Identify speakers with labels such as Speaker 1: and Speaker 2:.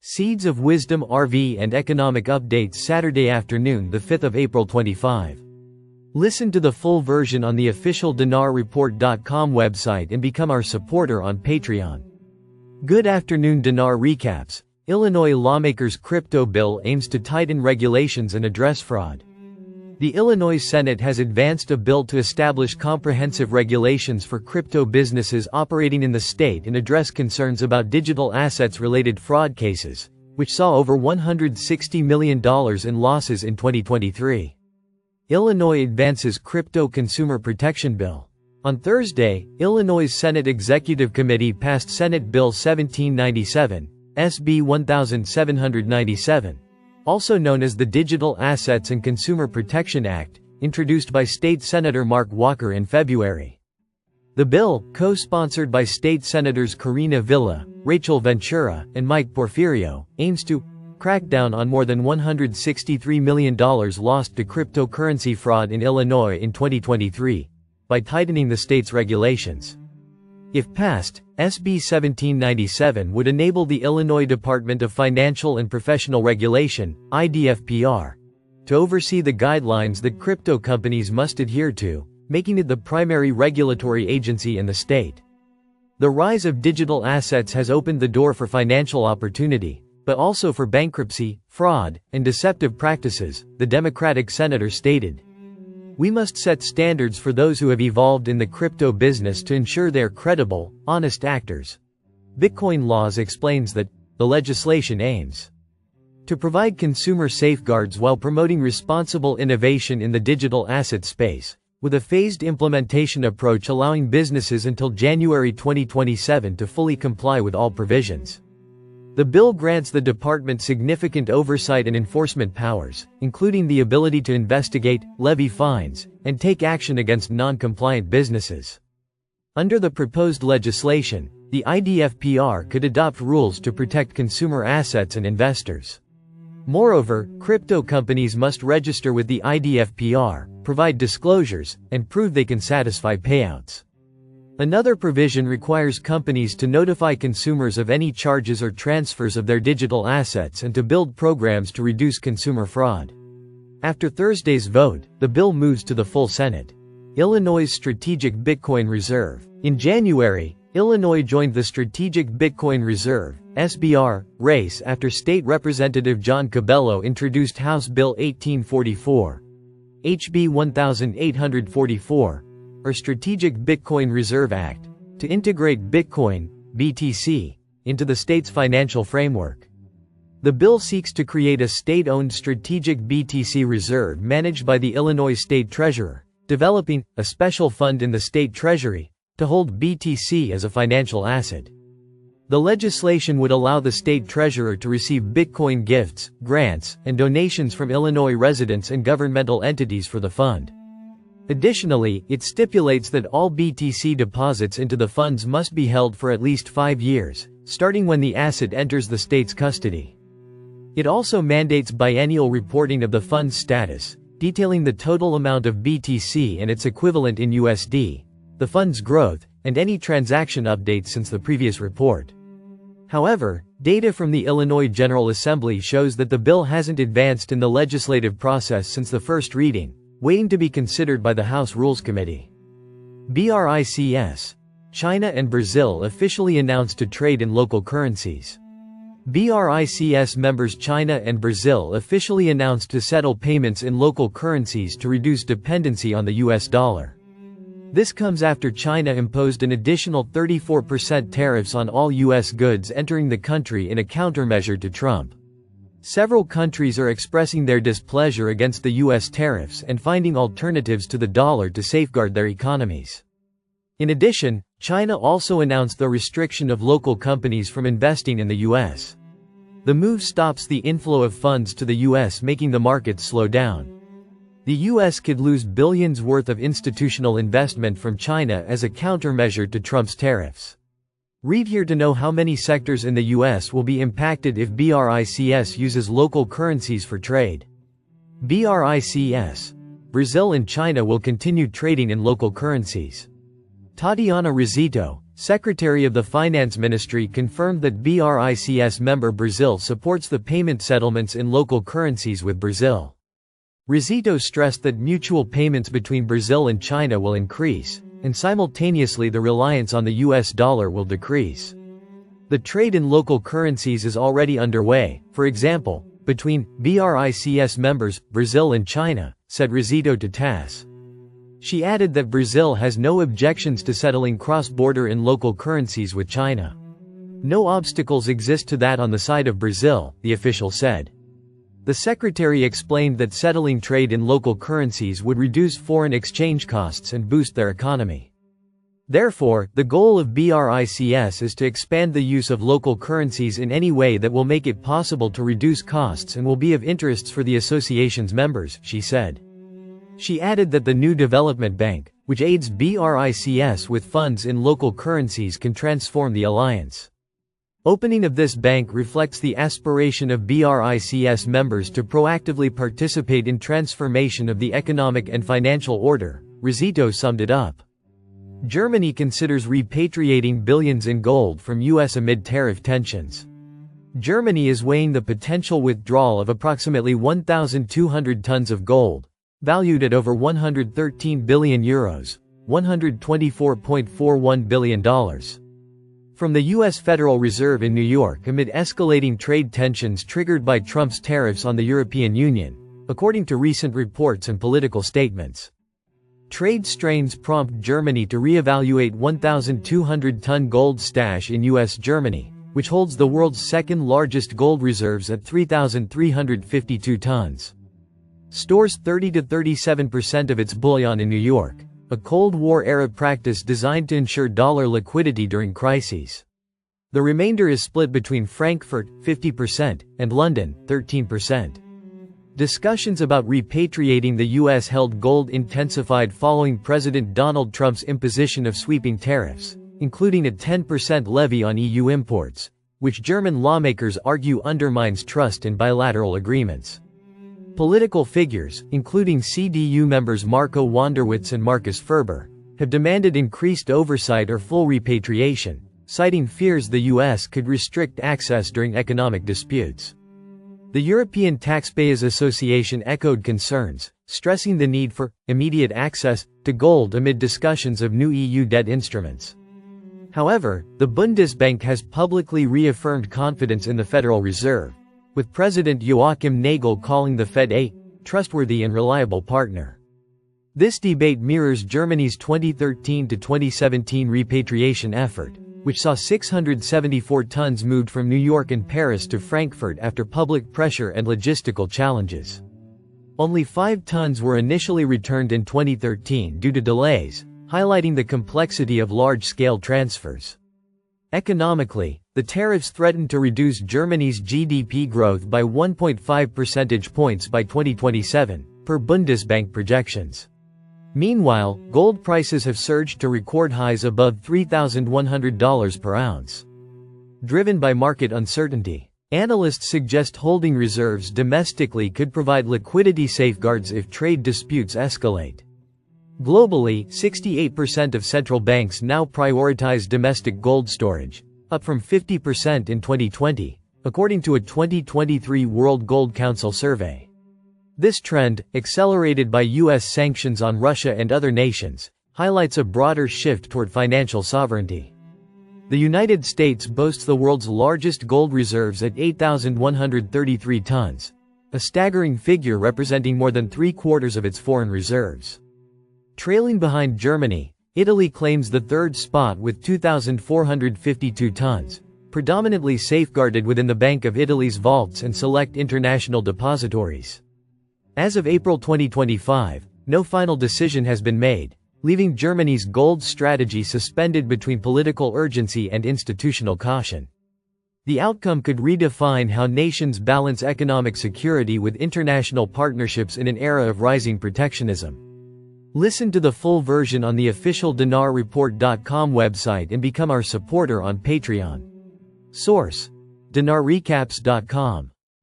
Speaker 1: Seeds of Wisdom RV and Economic Updates Saturday afternoon, the 5th of April 25. Listen to the full version on the official dinarreport.com website and become our supporter on Patreon. Good afternoon. Dinar recaps. Illinois lawmakers' crypto bill aims to tighten regulations and address fraud. The Illinois Senate has advanced a bill to establish comprehensive regulations for crypto businesses operating in the state and address concerns about digital assets-related fraud cases, which saw over $160 million in losses in 2023. Illinois advances crypto consumer protection bill. On Thursday, Illinois' Senate Executive Committee passed Senate Bill 1797, SB 1797. Also known as the Digital Assets and Consumer Protection Act, introduced by State Senator Mark Walker in February. The bill, co-sponsored by State Senators Karina Villa, Rachel Ventura, and Mike Porfirio, aims to crack down on more than $163 million lost to cryptocurrency fraud in Illinois in 2023, by tightening the state's regulations. If passed, SB 1797 would enable the Illinois Department of Financial and Professional Regulation, IDFPR, to oversee the guidelines that crypto companies must adhere to, making it the primary regulatory agency in the state. The rise of digital assets has opened the door for financial opportunity, but also for bankruptcy, fraud, and deceptive practices, the Democratic senator stated. We must set standards for those who have evolved in the crypto business to ensure they are credible, honest actors. Bitcoin Laws explains that the legislation aims to provide consumer safeguards while promoting responsible innovation in the digital asset space, with a phased implementation approach allowing businesses until January 2027 to fully comply with all provisions. The bill grants the department significant oversight and enforcement powers, including the ability to investigate, levy fines, and take action against non-compliant businesses. Under the proposed legislation, the IDFPR could adopt rules to protect consumer assets and investors. Moreover, crypto companies must register with the IDFPR, provide disclosures, and prove they can satisfy payouts. Another provision requires companies to notify consumers of any charges or transfers of their digital assets and to build programs to reduce consumer fraud. After Thursday's vote, the bill moves to the full Senate. Illinois' Strategic Bitcoin Reserve. In January, Illinois joined the Strategic Bitcoin Reserve (SBR) race after State Representative John Cabello introduced House Bill 1844, HB 1844, or Strategic Bitcoin Reserve Act, to integrate Bitcoin, BTC, into the state's financial framework. The bill seeks to create a state-owned strategic BTC reserve managed by the Illinois State Treasurer, developing a special fund in the state treasury to hold BTC as a financial asset. The legislation would allow the state treasurer to receive Bitcoin gifts, grants, and donations from Illinois residents and governmental entities for the fund. Additionally, it stipulates that all BTC deposits into the funds must be held for at least 5 years, starting when the asset enters the state's custody. It also mandates biennial reporting of the fund's status, detailing the total amount of BTC and its equivalent in USD, the fund's growth, and any transaction updates since the previous report. However, data from the Illinois General Assembly shows that the bill hasn't advanced in the legislative process since the first reading, waiting to be considered by the House Rules Committee. BRICS. China and Brazil officially announced to trade in local currencies. BRICS members China and Brazil officially announced to settle payments in local currencies to reduce dependency on the US dollar. This comes after China imposed an additional 34% tariffs on all US goods entering the country in a countermeasure to Trump. Several countries are expressing their displeasure against the U.S. tariffs and finding alternatives to the dollar to safeguard their economies. In addition, China also announced the restriction of local companies from investing in the U.S. The move stops the inflow of funds to the U.S., making the market slow down. The U.S. could lose billions worth of institutional investment from China as a countermeasure to Trump's tariffs. Read here to know how many sectors in the U.S. will be impacted if BRICS uses local currencies for trade. BRICS. Brazil and China will continue trading in local currencies. Tatiana Rizito, Secretary of the Finance Ministry confirmed that BRICS member Brazil supports the payment settlements in local currencies with Brazil. Rizito stressed that mutual payments between Brazil and China will increase, and simultaneously the reliance on the US dollar will decrease. The trade in local currencies is already underway, for example, between BRICS members, Brazil and China, said Rizito to TASS. She added that Brazil has no objections to settling cross-border in local currencies with China. No obstacles exist to that on the side of Brazil, the official said. The secretary explained that settling trade in local currencies would reduce foreign exchange costs and boost their economy. Therefore, the goal of BRICS is to expand the use of local currencies in any way that will make it possible to reduce costs and will be of interest for the association's members, she said. She added that the new development bank, which aids BRICS with funds in local currencies, can transform the alliance. Opening of this bank reflects the aspiration of BRICS members to proactively participate in transformation of the economic and financial order, Rizito summed it up. Germany considers repatriating billions in gold from US amid tariff tensions. Germany is weighing the potential withdrawal of approximately 1,200 tons of gold, valued at over €113 billion, $124.41 billion. From the U.S. Federal Reserve in New York amid escalating trade tensions triggered by Trump's tariffs on the European Union, according to recent reports and political statements. Trade strains prompt Germany to reevaluate 1,200-ton gold stash in U.S. Germany, which holds the world's second-largest gold reserves at 3,352 tons. Stores 30 to 37% of its bullion in New York, a Cold War-era practice designed to ensure dollar liquidity during crises. The remainder is split between Frankfurt, 50%, and London, 13%. Discussions about repatriating the U.S.-held gold intensified following President Donald Trump's imposition of sweeping tariffs, including a 10% levy on EU imports, which German lawmakers argue undermines trust in bilateral agreements. Political figures, including CDU members Marco Wanderwitz and Markus Ferber, have demanded increased oversight or full repatriation, citing fears the U.S. could restrict access during economic disputes. The European Taxpayers Association echoed concerns, stressing the need for immediate access to gold amid discussions of new EU debt instruments. However, the Bundesbank has publicly reaffirmed confidence in the Federal Reserve, with President Joachim Nagel calling the Fed a trustworthy and reliable partner. This debate mirrors Germany's 2013 to 2017 repatriation effort, which saw 674 tons moved from New York and Paris to Frankfurt after public pressure and logistical challenges. Only 5 tons were initially returned in 2013 due to delays, highlighting the complexity of large-scale transfers. Economically, the tariffs threaten to reduce Germany's GDP growth by 1.5 percentage points by 2027, per Bundesbank projections. Meanwhile, gold prices have surged to record highs above $3,100 per ounce. Driven by market uncertainty, analysts suggest holding reserves domestically could provide liquidity safeguards if trade disputes escalate. Globally, 68% of central banks now prioritize domestic gold storage, up from 50% in 2020, according to a 2023 World Gold Council survey. This trend, accelerated by U.S. sanctions on Russia and other nations, highlights a broader shift toward financial sovereignty. The United States boasts the world's largest gold reserves at 8,133 tons, a staggering figure representing more than 3/4 of its foreign reserves. Trailing behind Germany, Italy claims the third spot with 2,452 tons, predominantly safeguarded within the Bank of Italy's vaults and select international depositories. As of April 2025, no final decision has been made, leaving Germany's gold strategy suspended between political urgency and institutional caution. The outcome could redefine how nations balance economic security with international partnerships in an era of rising protectionism. Listen to the full version on the official dinarreport.com website and become our supporter on Patreon. Source: dinarrecaps.com